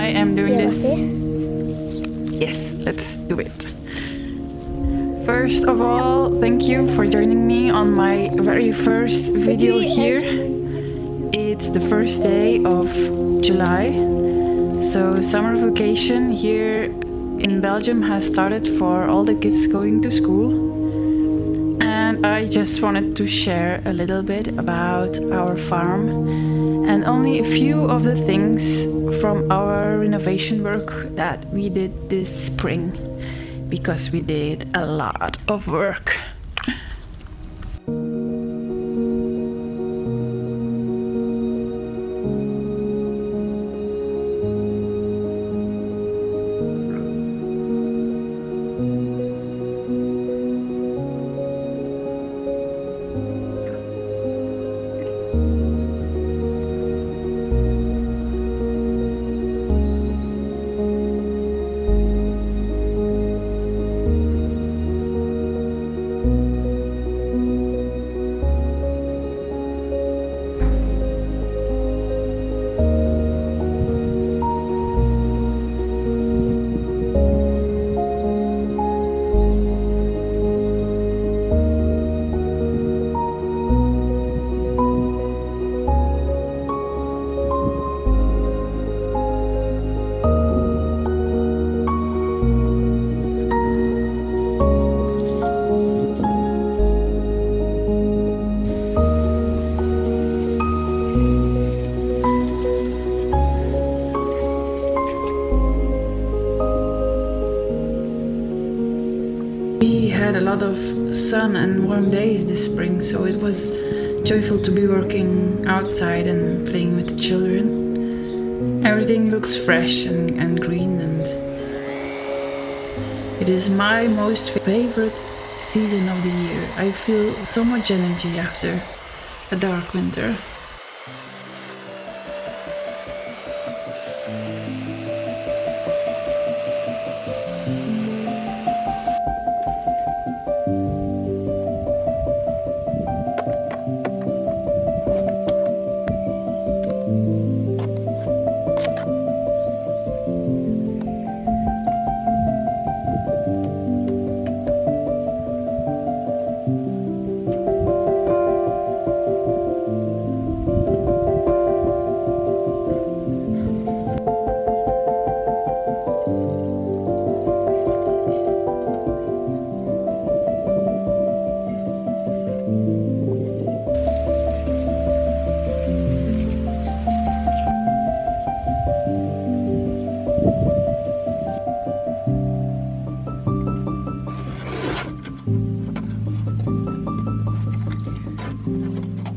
am doing this. Yes, let's do it. First of all, thank you for joining me on my very first video here. It's the first day of July, so summer vacation here in Belgium has started for all the kids going to school. And I just wanted to share a little bit about our farm and only a few of the things from our renovation work that we did this spring, because we did a lot of work. We had a lot of sun and warm days this spring, so it was joyful to be working outside and playing with the children. Everything looks fresh and green, and it is my most favorite season of the year. I feel so much energy after a dark winter.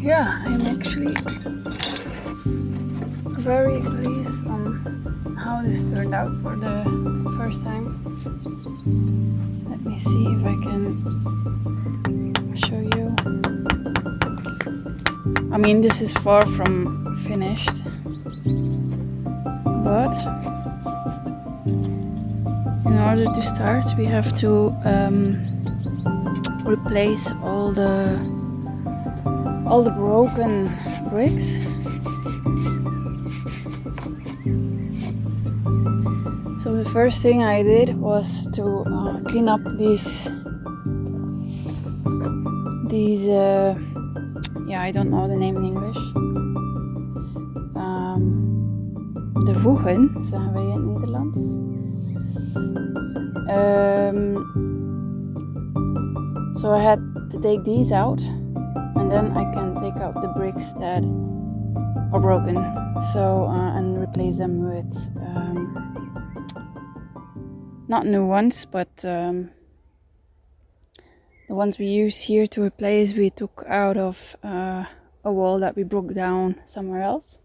Yeah, I'm actually very pleased on how this turned out for the first time. Let me see if I can show you. I mean, this is far from finished, but in order to start we have to replace all the broken bricks. So the first thing I did was to clean up these yeah, I don't know the name in English. De voegen, zeggen wij in het Nederlands. So I had to take these out, and then I can take out the bricks that are broken, so and replace them with not new ones, but the ones we use here to replace we took out of a wall that we broke down somewhere else.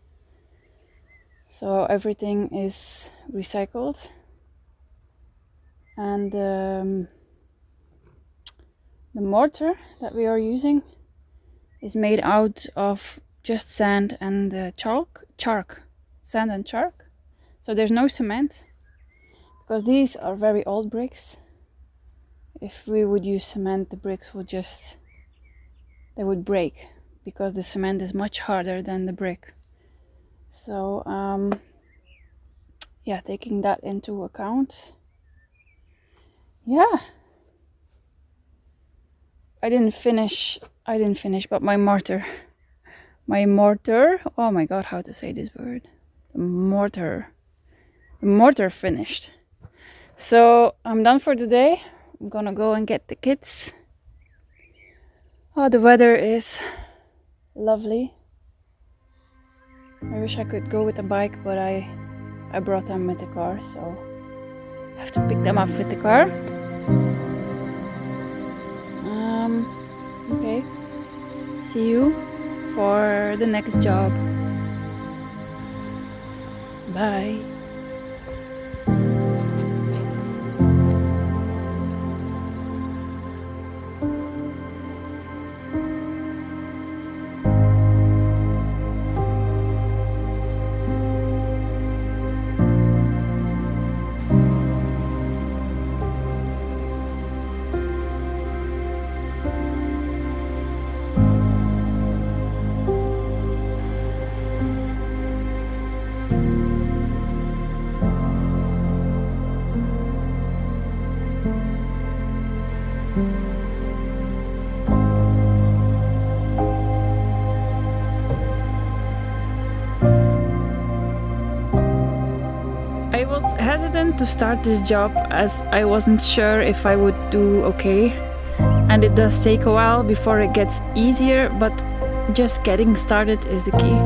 So everything is recycled, and the mortar that we are using is made out of just sand and chalk, sand and chalk. So there's no cement, because these are very old bricks. If we would use cement, the bricks would they would break, because the cement is much harder than the brick. So yeah, taking that into account, yeah, I didn't finish, but my mortar, oh my god, how to say this word, the mortar finished. So I'm done for today. I'm gonna go and get the kids. Oh, the weather is lovely. I wish I could go with a bike, but I brought them with the car, so I have to pick them up with the car. Okay. See you for the next job. Bye. I was hesitant to start this job as I wasn't sure if I would do okay, and it does take a while before it gets easier, but just getting started is the key.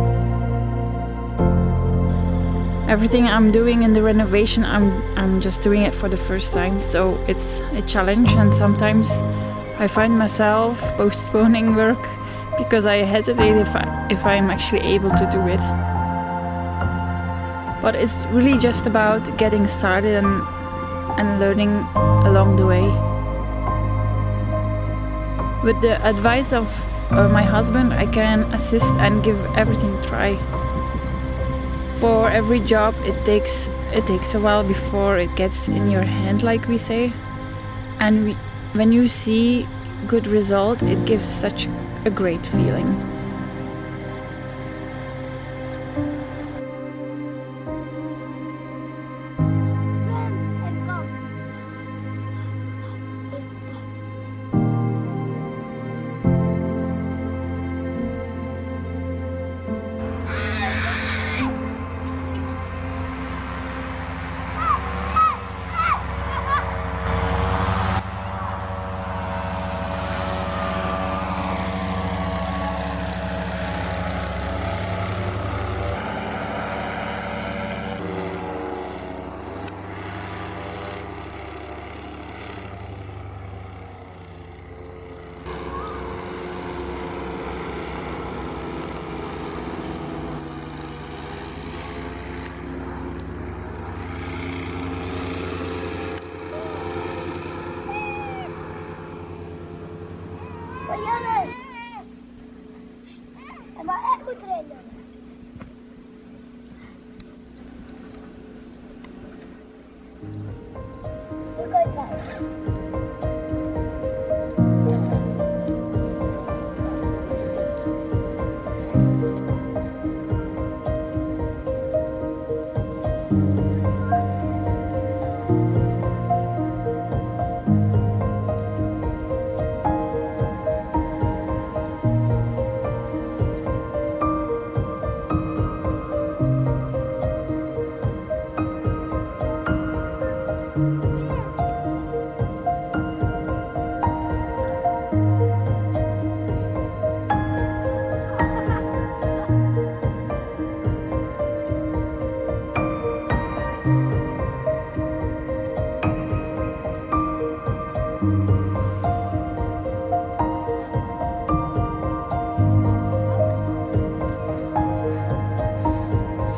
Everything I'm doing in the renovation, I'm just doing it for the first time, so it's a challenge, and sometimes I find myself postponing work because I hesitate if I'm actually able to do it. But it's really just about getting started and learning along the way. With the advice of my husband, I can assist and give everything a try. For every job, it takes a while before it gets in your hand, like we say. And when you see good result, it gives such a great feeling.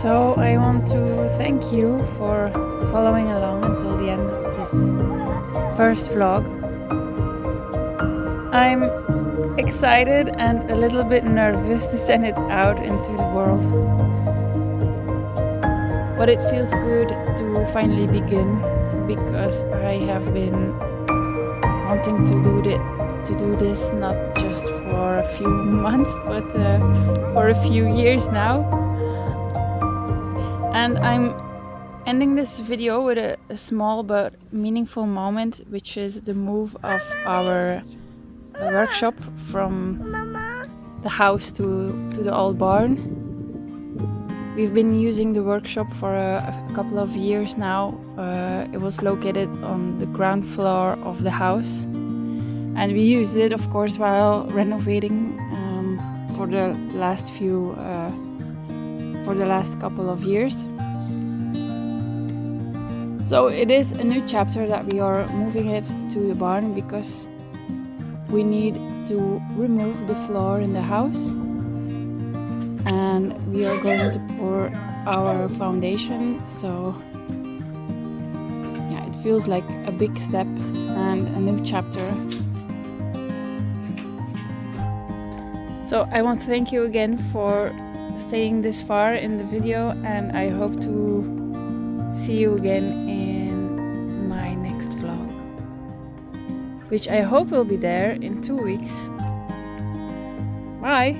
So I want to thank you for following along until the end of this first vlog. I'm excited and a little bit nervous to send it out into the world. But it feels good to finally begin, because I have been wanting to do this not just for a few months, but for a few years now. And I'm ending this video with a small but meaningful moment, which is the move of our workshop from the house to the old barn. We've been using the workshop for a couple of years now. It was located on the ground floor of the house, and we used it, of course, while renovating for the last couple of years. So it is a new chapter that we are moving it to the barn because we need to remove the floor in the house, and we are going to pour our foundation. So yeah, it feels like a big step and a new chapter. So I want to thank you again for staying this far in the video, and I hope to see you again in my next vlog, which I hope will be there in 2 weeks. Bye!